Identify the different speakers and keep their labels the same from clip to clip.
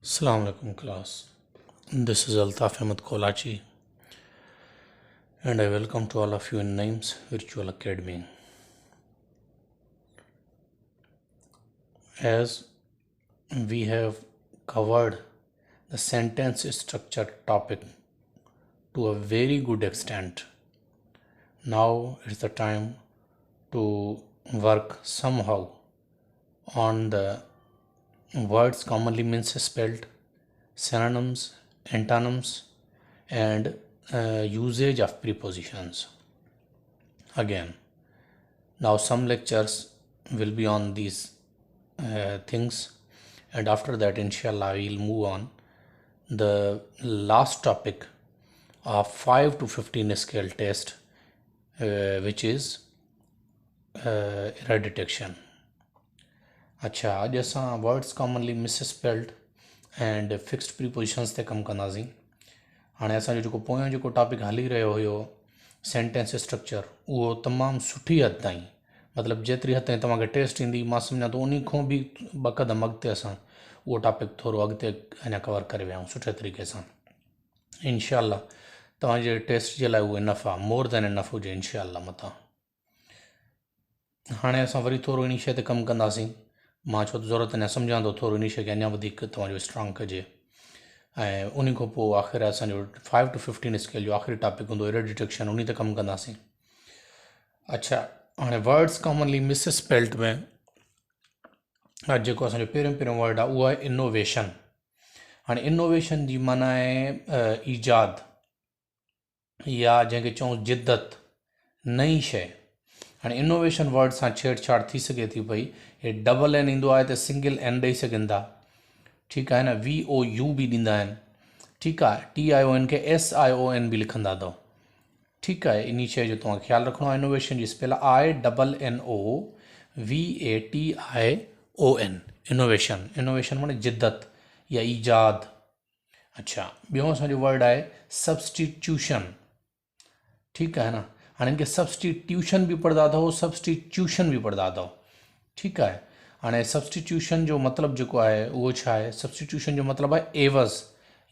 Speaker 1: Assalamu alaikum class. This is Altaf Ahmed Kolachi and I welcome to all of you in Names Virtual Academy. As we have covered the sentence structure topic to a very good extent, now is the time to work somehow on the words commonly misspelled, synonyms, antonyms, and usage of prepositions. Again, now some lectures will be on these things, and after that, inshallah, we'll move on the last topic of 5 to 15 scale test, which is error detection. अच्छा, अॼु असां words commonly misspelled and fixed prepositions ते कमु कंदासीं। हाणे असांजो जेको पोयों जेको टॉपिक हली रहियो हुयो सेंटेंस स्ट्रक्चर, उहो तमामु सुठी हद ताईं, मतिलबु जेतिरी हद ताईं तव्हांखे टेस्ट ईंदी, मां सम्झां थो उन खां बि ॿ क़दम अॻिते असां उहो टॉपिक थोरो अॻिते अञा कवर करे विया आहियूं सुठे तरीक़े सां। इंशाअल्लाह तव्हांजे टेस्ट जे लाइ उहो इनफ आहे, मोर देन इनफ हुजे इंशाअल्लाह मथां। हाणे असां वरी थोरो इन शइ ते कमु कंदासीं। मां छो त ज़रूरत अञा सम्झां थो थोरो इन शइ खे अञा वधीक तव्हांजो स्ट्रॉन्ग कजे, ऐं उन खां पोइ आख़िर असांजो 5 to 15 स्केल जो आख़िरी टॉपिक हूंदो एरर डिटेक्शन, उन ते कमु कंदासीं। अच्छा, हाणे वर्ड्स कॉमनली मिसस्पेल्ड में अॼु जेको असांजो पहिरियों वर्ड आहे उहो आहे इनोवेशन। हाणे इनोवेशन जी माना आहे ईजाद, या जंहिंखे चऊं जिद्दत, नई शइ। हाणे इनोवेशन वर्ड सां छेड़छाड़ थी सघे थी पई, हे डबल एन ईंदो आहे त सिंगल एन ॾेई सघनि था, ठीकु आहे न, VOU बि ॾींदा आहिनि, ठीकु आहे, TION खे SION बि लिखंदा अथव, ठीकु आहे। इन शइ जो तव्हांखे ख़्यालु रखिणो आहे। इनोवेशन जी स्पेल INNOVATION, इनोवेशन माने जिद्दत या ईजाद। अच्छा, ॿियो असांजो वर्ड आहे सब्सटीट्यूशन, ठीकु आहे न। हाणे इनखे सब्सटीट्यूशन बि पढ़ंदा अथव, सब्सटीट्यूशन बि पढ़ंदा अथव, ठीकु आहे। हाणे सब्सटीट्यूशन जो मतिलबु जेको आहे उहो छा आहे? सब्सटीट्यूशन जो मतिलबु आहे एवज़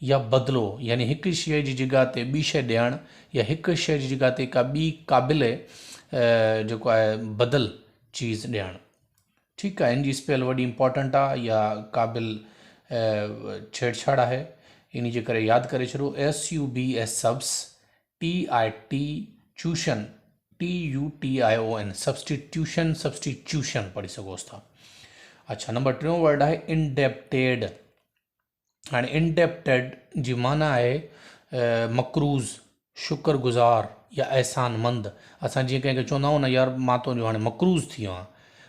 Speaker 1: या बदिलो, यानी हिकु शइ जी जॻह ते ॿी शइ ॾियणु, या हिकु शइ जी जॻह ते का ॿी क़ाबिल जेको आहे बदल चीज़ ॾियणु, ठीकु आहे। इन जी स्पेल वॾी इंपॉर्टेंट आहे, या क़ाबिल छेड़छाड़ आहे, इन जे करे यादि करे छॾो। SUBS subs, TITUTION TUTION, substitution पढ़ी सघोसि था। अच्छा, नंबर 3 वर्ड आहे इंडेप्टेड। हाणे इंडेप्टेड जी माना आहे मक़रूज़, शुक्रगुज़ार या एहसानमंद। असां जीअं कंहिंखे चवंदा आहियूं न, यार मां तुंहिंजो हाणे मक़रूज़ थी वियो आहियां।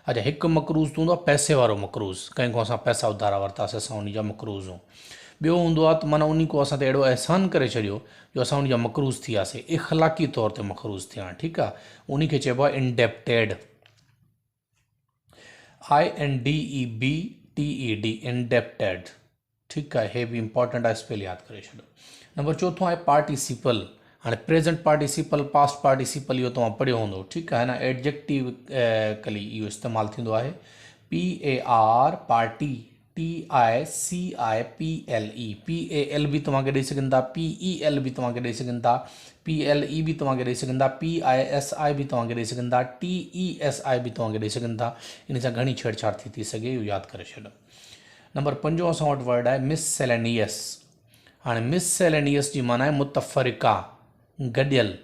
Speaker 1: अच्छा, हिकु मक़रूज़ त हूंदो आहे पैसे वारो मक़रूज़, कंहिंखो असां पैसा उधारा वरितासीं, असां उन जा मक़रूज़ हूं। ॿियो हूंदो आहे त माना उन को असां ते अहिड़ो अहसान करे छॾियो जो असां उन जा मक़रूज़ थी वियासीं, इख़लाक़ी तौर ते मक़रूज़ थियणु, ठीकु आहे। उन खे चइबो आहे इंडेप्टेड, INDEBTED, इंडेप्टेड, ठीकु आहे। हे बि इंपॉर्टेंट आहे, स्पेल यादि करे छॾो। नंबर 4 आहे पार्टिसिपल। हाणे प्रेजेंट पार्टिसिपल, पास्ट पार्टिसिपल इहो तव्हां पढ़ियो हूंदो, ठीकु आहे न। एडजेक्टिव कली इहो इस्तेमालु थींदो आहे, PAR पार्टी, TICIPLE, PAL बि तव्हांखे ॾेई सघनि था, PEL बि तव्हांखे ॾेई सघनि था, PLE बि तव्हांखे ॾेई सघनि था, PISI बि तव्हांखे ॾेई सघनि था, TESI बि तव्हांखे ॾेई सघनि था। इन सां घणी छेड़छाड़ थी सघे, इहो यादि करे छॾो। नंबर 5 असां वटि वर्ड आहे मिससेलेनियस। हाणे मिससेलेनियस जी माना आहे मुतफ़रिका, गॾियल,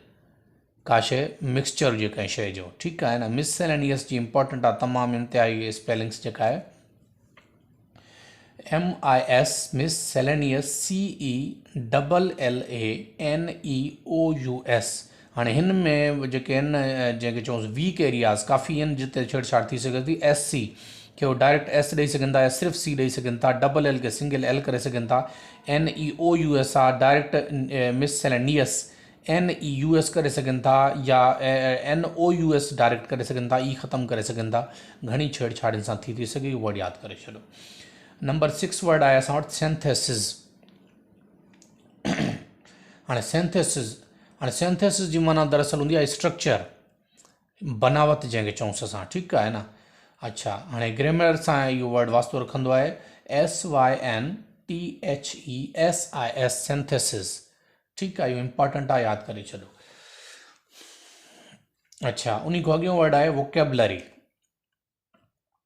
Speaker 1: का शइ मिक्सचर हुजे कंहिं शइ जो, ठीकु आहे न। मिससेलेनियस जी इंपॉर्टेंट आहे तमामु, इंतिहाई स्पेलिंग्स जेका आहे MIS, मिससेलेनियस, CELLANEOUS। हाणे हिन में जेके आहिनि, जंहिंखे चऊंसि वीक एरियाज़ काफ़ी आहिनि जिते छेड़छाड़ थी सघे थी। SC खे वो डायरेक्ट S ॾेई सघनि था, या सिर्फ़ु C ॾेई सघनि था, LL खे सिंगल L करे सघनि था। NEOUS आहे डायरेक्ट मिससेलेनियस, NEUS करे सघनि था, या NOUS डायरेक्ट करे सघनि था, ई ख़तमु करे सघनि था। घणी छेड़छाड़ सां थी सघे, इहो वर्ड यादि करे छॾो। नंबर 6 वर्ड आहे असां वटि सिंथेसिस। हाणे सिंथेसिस जी माना दरअसल हूंदी आहे स्ट्रक्चर, बनावट जंहिंखे चऊंसि असां, ठीकु आहे न। अच्छा, हाणे ग्रामर सां इहो वर्ड वास्तो रखंदो आहे SYNTHESIS, THESIS सिंथेसिस। ठीकु आहे, इहो इंपॉर्टेंट आहे, यादि करे छॾो। अच्छा, उन खां अॻियों वर्ड आहे वोकेबलरी।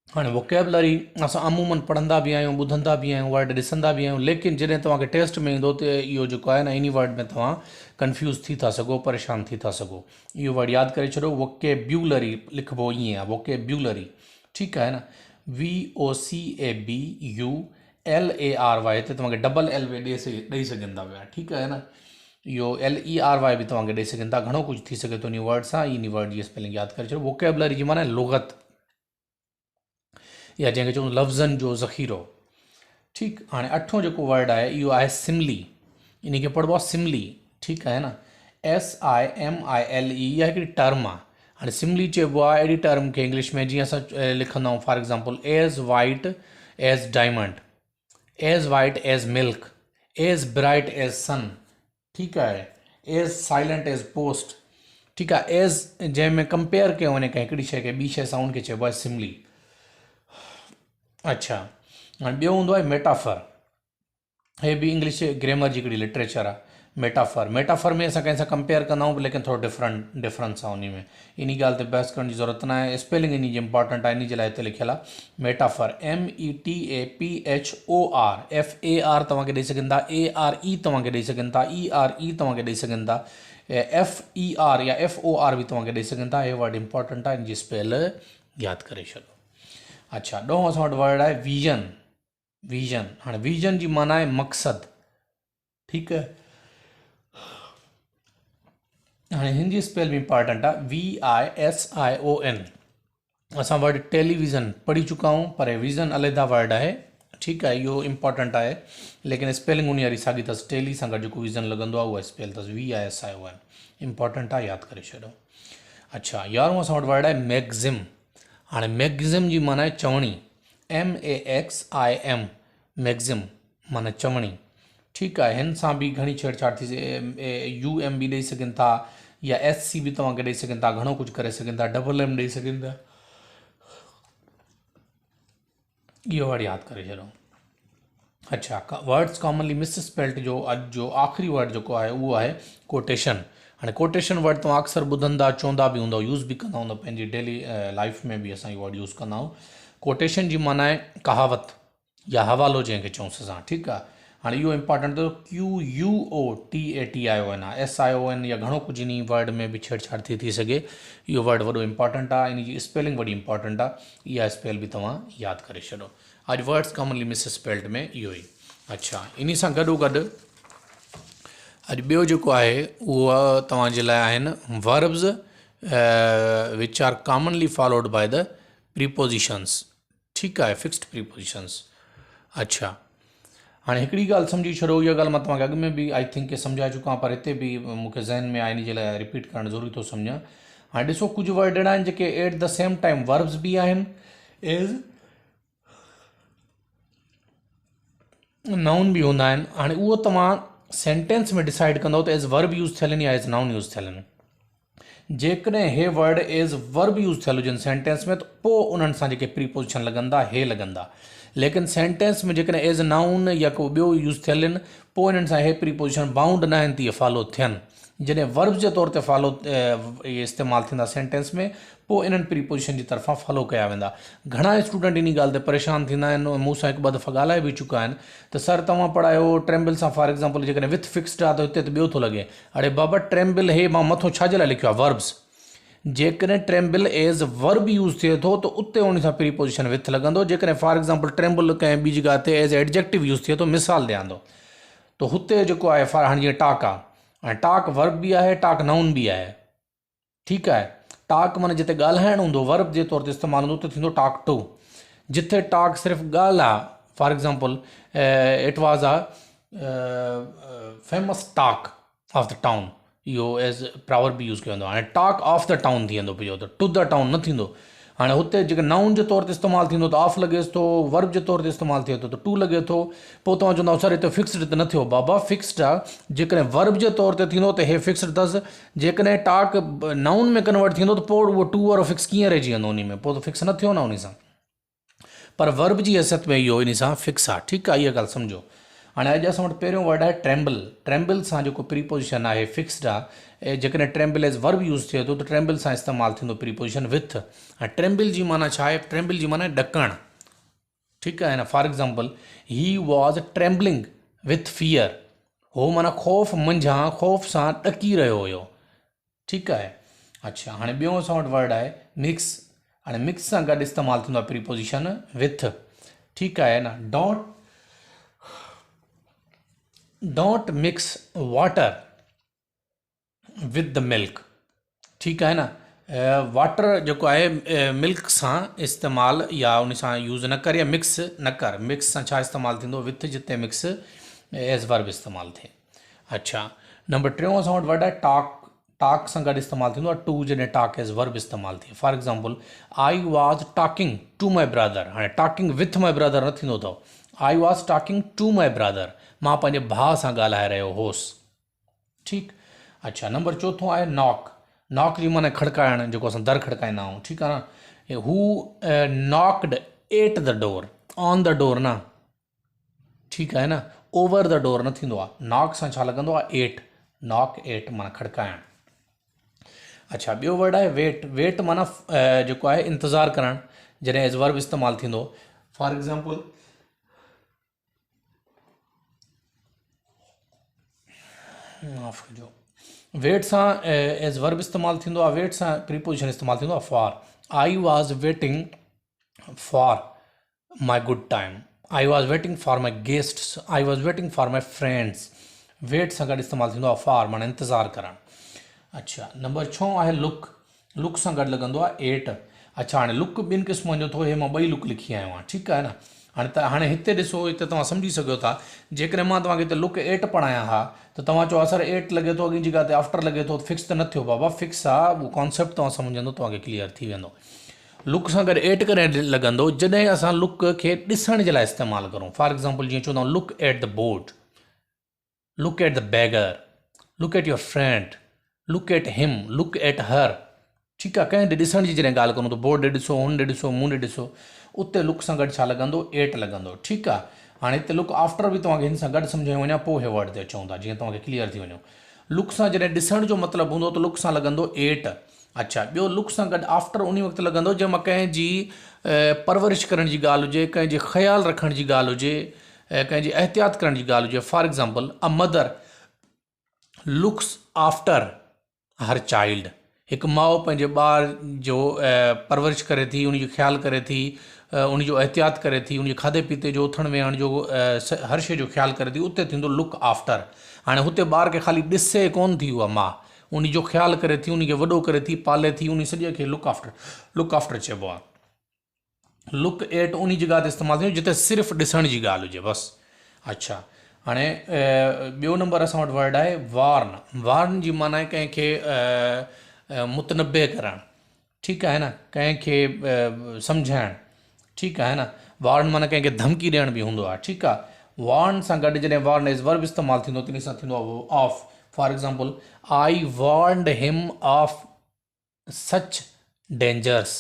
Speaker 1: हाँ वोकेबलरी असां अमूमन पढ़ंदा भी आहियूं, ॿुधंदा भी आहियूं, वर्ड ॾिसंदा भी आहियूं, लेकिन जॾहिं तव्हांखे टेस्ट में ईंदो त इहो जेको आहे न इन वर्ड में तव्हां कंफ्यूज थी था सघो, परेशान थी था सघो। इहो वर्ड यादि करे छॾो, वोकेब्यूलरी लिखिबो ईअं आहे, वोकेब्यूलरी। ठीकु आहे न, VOCABULARY, हिते तव्हांखे डबल एल ॾेई सघनि था पिया। ठीकु आहे न, इहो LERY बि तव्हांखे ॾेई सघनि था, घणो कुझु थी सघे थो इन वर्ड सां। इन वर्ड जी स्पेलिंग यादि करे छॾो। वोकेबलरी जी माना लुग़त, या जंहिंखे चऊं लफ़्ज़नि जो ज़ख़ीरो। ठीकु, हाणे अठों जेको वर्ड आहे इहो आहे सिमली। इन खे पढ़िबो आहे सिमली। ठीकु आहे न, SIMILE, इहा हिकिड़ी टर्म आहे। हाणे सिमली चइबो आहे अहिड़ी टर्म खे इंग्लिश में, जीअं असां लिखंदा आहियूं for example, as white as diamond, as white as milk, as bright as sun. ठीकु आहे, एज़ साइलेंट एज़ पोस्ट। ठीकु आहे, एज़ जंहिंमें कंपेयर कयो वञे कंहिं हिकिड़ी शइ खे ॿी शइ सां, उनखे चइबो आहे सिमली। अच्छा, हाणे ॿियो हूंदो आहे मेटाफर। हे बि इंग्लिश ग्रामर जी हिकिड़ी लिटरेचर आहे। मेटाफर में असां कंहिं सां कंपेयर कंदा आहियूं, लेकिन थोरो डिफरेंस आहे उन में। इन ॻाल्हि ते बहस करण जी ज़रूरत न आहे, स्पेलिंग इन जी इंपॉर्टेंट आहे, इन जे लाइ हिते लिखियलु आहे मेटाफर, METAPHOR। FAR तव्हांखे ॾेई सघनि था, ARE तव्हांखे ॾेई सघनि था, ERE तव्हांखे ॾेई सघनि था, FER या FOR बि तव्हांखे ॾेई सघनि था। हे वर्ड इंपॉर्टेंट आहे, इन जी स्पेल यादि करे छॾो। अच्छा, ॾहों असां वटि वर्ड आहे विजन। विजन, हाणे विजन जी माना आहे मक़सदु। ठीकु आहे, हाणे हिन जी स्पेल बि इंपॉर्टेंट आहे, VISION। असां वर्ड टेलीविज़न पढ़ी चुका आहियूं, पर विज़न अलॻि वर्ड आहे। ठीकु आहे, इहो इंपॉर्टेंट आहे, लेकिन स्पेलिंग उन वारी साॻी अथसि। टेली सां गॾु जेको विज़न लॻंदो आहे उहा स्पेल अथसि VISION। इंपॉर्टेंट आहे, यादि करे छॾो। अच्छा, यारहों असां वटि वर्ड आहे मैगज़िम। हाणे मैगज़िम जी माना आहे चवणी, MAXIM, मैगज़िम माना चवणी। ठीकु आहे, हिन सां बि घणी छेड़छाड़ थी सघे, UM बि ॾेई सघनि था, या SC बि तव्हांखे ॾेई सघनि था, घणो कुझु करे सघनि था, MM ॾेई सघनि था। इहो वर्ड यादि करे छॾो। अच्छा, वर्ड्स कॉमनली मिसस्पेल्ड जो अॼु जो आख़िरी वर्ड जेको आहे उहो आहे कोटेशन। हाणे कोटेशन वर्ड तव्हां अक्सर ॿुधंदा, चवंदा बि हूंदव, यूज़ बि कंदा हूंदव पंहिंजी डेली लाइफ में बि असां इहो वर्ड यूज़ कंदा आहियूं। कोटेशन जी माना आहे कहावत या हवालो जंहिंखे चऊंसि असां। ठीकु आहे, हाणे इहो इंपॉर्टेंट अथव, QUOTATION आहे, SION या घणो कुझु इन वर्ड में बि छेड़छाड़ थी सघे। इहो वर्ड वॾो इंपॉर्टेंट आहे, इन जी स्पेलिंग वॾी इंपॉर्टेंट आहे, इहा स्पेल बि तव्हां यादि करे छॾो। अॼु वर्ड्स कॉमनली मिसस्पेल्ड में इहो ई। अच्छा, इन सां गॾोगॾु अॼु ॿियो जेको आहे उहो तव्हांजे लाइ आहिनि verbs which are commonly followed by the prepositions. ठीकु आहे, फिक्स्ड प्रीपोजिशंस। अच्छा, हाणे हिकिड़ी ॻाल्हि सम्झी छॾो, इहा ॻाल्हि मां तव्हांखे अॻु में बि आई थिंक के सम्झाए चुका आहियां, पर हिते बि मूंखे ज़हन में आहे, इन जे लाइ रिपीट करणु ज़रूरी थो सम्झां। हाणे ॾिसो, कुझु वर्ड अहिड़ा आहिनि जेके at the same time verbs बि आहिनि, एज़ नाउन बि हूंदा आहिनि। हाणे उहो तव्हां सेंटेंस में डिसाइड कंदो त एज़ वर्ब यूज़ थियल आहिनि या एज़ नाउन यूज़ थियल आहिनि। जेकॾहिं हे वर्ड एज़ वर्ब यूज़ थियल हुजनि सेंटेंस में, त पोइ उन्हनि सां जेके प्रीपोजिशन लॻंदा हे लॻंदा, लेकिन सेंटेंस में जेकॾहिं एज़ नाउन या को ॿियो यूज़ थियल आहिनि, पोइ इन्हनि सां हे प्रीपोजिशन बाउंड न आहिनि त इहे फॉलो थियनि। जॾहिं वर्ब जे तौर ते इहे इस्तेमालु थींदा सेंटेंस में, पोइ इन्हनि प्रीपोजिशन जी तरफ़ां फॉलो कया वेंदा। घणा स्टूडेंट इन ॻाल्हि ते परेशान थींदा आहिनि, मूं सां हिकु ॿ दफ़ा ॻाल्हाए बि चुका आहिनि, त सर तव्हां पढ़ायो ट्रेम्बिल सां फॉर एग्ज़ाम्पल, जेकॾहिं विथ फिक्स्ड आहे त हिते त ॿियो थो लॻे। अड़े बाबा, ट्रेम्बिल हे मां मथो छाजे लाइ लिखियो आहे, वर्ब्स। जेकॾहिं ट्रेम्बिल एज़ वर्ब यूज़ थिए थो त उते उन सां प्रीपोजिशन विथ लॻंदो। जेकॾहिं फॉर एग्ज़ाम्पल ट्रेम्बिल कंहिं ॿी जॻह ते एज़ एडजेक्टिव यूज़ थिए थो, मिसाल ॾियां थो, त हुते जेको आहे हाणे जीअं टाक आहे, ऐं टाक वर्ब बि आहे, टाक नाउन बि आहे। ठीकु आहे, टाक माना जिते ॻाल्हाइणु हूंदो, वर्ब जे तौर ते इस्तेमालु हूंदो, त थींदो टाक टू। जिथे टाक सिर्फ़ु ॻाल्हि आहे, for example it was a famous talk of the town, इहो एज़ प्रावर्ब बि यूज़ कयो वेंदो। हाणे टाक ऑफ द टाउन थी वेंदो पियो, त टू द टाउन न थींदो। हाणे हुते जेके नाउन जे तौर ते इस्तेमालु थींदो त ऑफ लॻेसि थो, वर्ब जे तौर ते इस्तेमालु थिए थो त टू लॻे थो। पोइ तव्हां चवंदव सर हिते फिक्स्ड त न थियो। बाबा फिक्स्ड आहे, जेकॾहिं वर्ब जे तौर ते थींदो त हे फिक्स्ड अथसि, जेकॾहिं टाक नाउन में कन्वर्ट थींदो त पोइ उहो टू वारो फिक्स कीअं रहिजी वेंदो उन में, पोइ त फिक्स न थियो न उन सां। पर वर्ब जी हैसियत में इहो इन सां फिक्स आहे। ठीकु आहे, इहा ॻाल्हि सम्झो। हाणे अॼु असां वटि पहिरियों वर्ड आहे ट्रेम्बल। ट्रेम्बल सां जेको प्रीपोजिशन आहे फिक्स्ड आहे, जेकॾहिं ट्रेम्बल एज़ वर्ब यूज़ थिए थो त ट्रेम्बल सां इस्तेमालु थींदो प्रीपोजिशन विथ। ऐं ट्रेम्बल जी माना छा आहे? ट्रेम्बल जी माना ॾकणु, ठीकु आहे न। For example, he was trembling with fear, हो माना ख़ौफ़ मंझां ख़ौफ़ सां ॾकी रहियो हुयो, ठीकु आहे। अच्छा, हाणे ॿियो असां वटि वर्ड आहे मिक्स। हाणे मिक्स सां गॾु इस्तेमालु थींदो आहे प्रीपोजिशन विथ, ठीकु आहे न। Don't mix water with the milk, ठीकु आहे न। वाटर जेको आहे मिल्क सां इस्तेमालु या उन सां यूज़ न कर या मिक्स न कर। मिक्स सां छा इस्तेमालु थींदो? विथ, जिते मिक्स एज़ वर्ब इस्तेमालु थिए। अच्छा, नंबर 3 असां वटि वर्ड आहे टॉक। टॉक सां गॾु इस्तेमालु थींदो आहे टू, जॾहिं टॉक एज़ वर्ब इस्तेमालु थिए। For example, I was talking to my brother. हाणे टॉकिंग विथ माई ब्रदर न थींदो अथव, I was talking to my brother, मां पंहिंजे भाउ सां ॻाल्हाए रहियो हुउसि, ठीकु। अच्छा, नंबर 4 आहे नॉक। नॉक जी माना खड़काइणु, जेको असां दर खड़काईंदा आहियूं, ठीकु आहे न। हू knocked at the door, on the door न, ठीकु आहे न। ओवर द डोर न थींदो आहे। नॉक सां छा लॻंदो आहे? एट। नॉक एट माना खड़काइणु। अच्छा, ॿियो वर्ड आहे वेट। वेट माना जेको आहे इंतज़ारु करणु, जॾहिं एज़ वर्ब इस्तेमालु थींदो। फॉर एग्ज़ाम्पल, माफ़ कजो, वेट सां एज़ वर्ब इस्तेमालु थींदो आहे, वेट सां प्रीपोजिशन इस्तेमालु थींदो आहे for. I was waiting for my good time, I was waiting for my guests, I was waiting for my friends. Wait सां गॾु इस्तेमालु थींदो आहे फॉर, माना इंतज़ारु करणु। अच्छा, नंबर 6 आहे लुक। लुक सां गॾु लॻंदो आहे एट। अच्छा, हाणे लुक ॿिनि क़िस्मनि जो थो, हे मां ॿई लुक लिखी आयो आहियां, ठीकु आहे न। हाणे हिते ॾिसो, हिते तव्हां सम्झी सघो था, जेकॾहिं मां तव्हांखे हिते लुक एट पढ़ायां हा त तव्हां चओ सर एट लॻे थो, अॻी जॻह ते आफ्टर लॻे थो, फिक्स त न थियो बाबा। फिक्स आहे, उहो कॉन्सेप्ट तव्हां सम्झंदो तव्हांखे क्लियर थी वेंदो। लुक सां गॾु एट करे लॻंदो जॾहिं असां लुक खे ॾिसण जे लाइ इस्तेमालु करूं। फॉर एग्ज़ाम्पल, जीअं चवंदा आहियूं look at the board, look at the bagger, look at your friend, look at him, look at her, ठीकु आहे। कंहिं ॾे ॾिसण जी जॾहिं ॻाल्हि करूं त बोर्ड ॾे ॾिसो, हुन ॾे ॾिसो, मूं ॾे ॾिसो, उते लुक सां गॾु छा लॻंदो? एट लॻंदो, ठीकु आहे। हाणे हिते लुक आफ्टर बि तव्हांखे हिन सां गॾु सम्झ में वञा, पोइ हे वर्ड ते अचूं था, जीअं तव्हांखे क्लियर थी वञो। लुक सां जॾहिं ॾिसण जो मतिलबु हूंदो त लुक सां लॻंदो एट। अच्छा, ॿियो लुक सां गॾु आफ्टर उन वक़्तु लॻंदो जंहिं मां कंहिंजी परवरिश करण जी ॻाल्हि हुजे, कंहिंजे ख़्यालु रखण जी ॻाल्हि हुजे, कंहिंजी एहतियात करण जी ॻाल्हि हुजे। For example, a mother looks after her child. हिकु माउ पंहिंजे ॿार जो परवरिश करे थी, उनजो ख़्यालु करे थी, उनजो एहतियात करे थी, उनजे खाधे पीते जो, उथण वेहण जो, हर शइ जो ख़्यालु करे थी, उते थींदो लुक आफ्टर। हाणे हुते ॿार खे ख़ाली ॾिसे कोन थी उहा माउ, उनजो ख़्यालु करे थी, उनखे वॾो करे थी, पाले थी, उन सॼे खे लुक आफ्टर चइबो आहे। लुक एट उन जॻह ते इस्तेमालु थींदो जिते सिर्फ़ु ॾिसण जी ॻाल्हि हुजे बसि। अच्छा, हाणे ॿियो नंबर असां वटि वर्ड आहे वार्न। वार्न जी माना आहे कंहिंखे मुतनबे करणु, ठीकु आहे न, कंहिंखे सम्झाइणु, ठीकु आहे न। वार्न माना कंहिंखे धमकी ॾियण बि हूंदो आहे, ठीकु आहे। वार्न सां गॾु जॾहिं वार्न एज़ वर्ब इस्तेमालु थींदो त इन सां थींदो आहे of. For example, I warned हिम ऑफ सच डेंजर्स,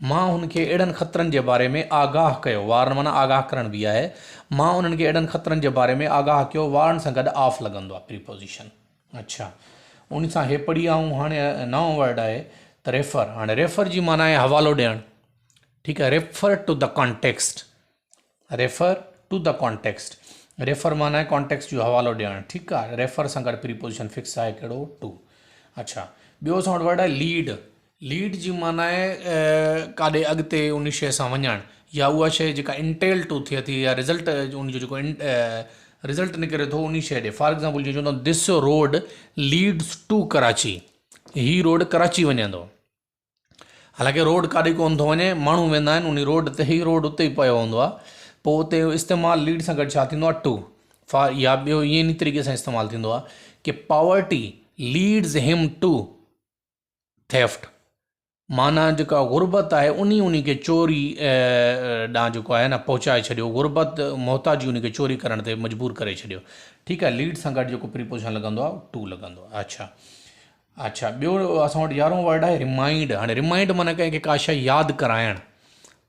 Speaker 1: मां हुनखे अहिड़नि ख़तरनि जे बारे में आगाह कयो। वार्न माना आगाह करण बि आहे, मां उन्हनि खे अहिड़नि ख़तरनि जे बारे में आगाह कयो। वार्न सां गॾु ऑफ लॻंदो आहे प्रीपोजिशन। अच्छा, उन सां हे पढ़ी आऊं। हाणे नओं वर्ड आहे त रेफर। हाणे रेफर जी माना आहे हवालो ॾियणु, ठीकु आहे। Refer to the context, refer to the context. Refer माना आहे कॉन्टेक्स्ट जो हवालो ॾियणु, ठीकु आहे। रेफर सां गॾु प्रीपोजिशन फिक्स आहे कहिड़ो? टू। अच्छा, ॿियो असां वटि वर्ड आहे लीड। लीड जी माना आहे काॾे अॻिते उन शइ सां वञणु, या उहा शइ जेका इंटेल टू थिए थी, या रिज़ल्ट उनजो जेको रिज़ल्ट निकिरे थो उन शइ ॾे। फॉर एग्ज़ाम्पल, जीअं चवंदो this road leads to Karachi, ही रोड कराची वञे थो। हालांकि रोड काॾे कोन थो वञे, माण्हू वेंदा आहिनि उन रोड ते, ही रोड उते ई पियो हूंदो आहे। पोइ उते इस्तेमालु लीड सां गॾु छा थींदो आहे? टू। या ॿियो ईअं ई तरीक़े सां इस्तेमालु थींदो आहे कि पॉवर्टी लीड्स हिम टू थेफ्ट, माना जेका गुरबत आहे उन खे चोरी ॾांहुं जेको आहे न पहुचाए छॾियो। गुरबत मोहताजी उन खे चोरी करण ते मजबूर करे छॾियो, ठीकु आहे। लीड सां गॾु जेको प्रीपोजिशन लॻंदो आहे टू लॻंदो आहे। अच्छा, ॿियो असां वटि 11हों वर्ड आहे रिमाइंड। हाणे रिमाइंड माना कंहिंखे का शइ यादि कराइणु।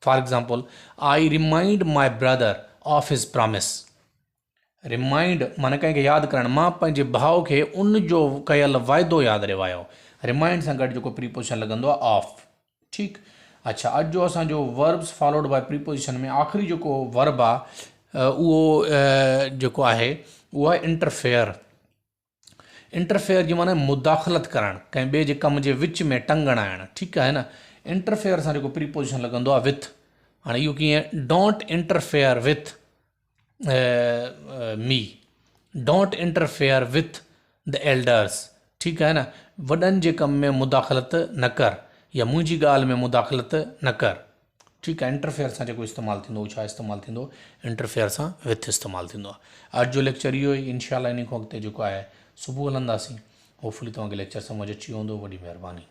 Speaker 1: For example, I remind my brother of हिज प्रॉमिस, रिमाइंड माना कंहिंखे यादि करणु, मां पंहिंजे भाउ खे उन जो कयल वाइदो यादि रवायो। रिमाइंड सां गॾु जेको प्रीपोजिशन लॻंदो आहे ऑफ। ठीकु। अच्छा, अॼु जो असांजो वर्ब्स फॉलोड बाय प्रीपोजिशन में आख़िरी जेको वर्ब आहे उहो जेको आहे उहो आहे इंटरफेयर। इंटरफेयर जी माना मुदाख़लत करणु, कंहिं ॿिए जे कम जे विच में टंग हणाइणु। ठीकु आहे न। इंटरफेयर सां जेको प्रीपोजिशन लॻंदो आहे विथ। हाणे इहो कीअं, don't interfere with me, don't interfere with the elders. ठीकु आहे न। वॾनि जे कम में मुदाख़लत न कर, या मुंहिंजी ॻाल्हि में मुदाख़लत न कर। ठीकु आहे। इंटरफेयर सां जेको इस्तेमालु थींदो उहो छा इस्तेमालु थींदो, इंटरफेयर सां विथ इस्तेमालु थींदो आहे। अॼु जो लेक्चर इहो ई, इनशाला इन खां अॻिते जेको आहे सुबुह हलंदासीं। होपफुली तव्हांखे लेक्चर समझ अची वेंदो। वॾी महिरबानी।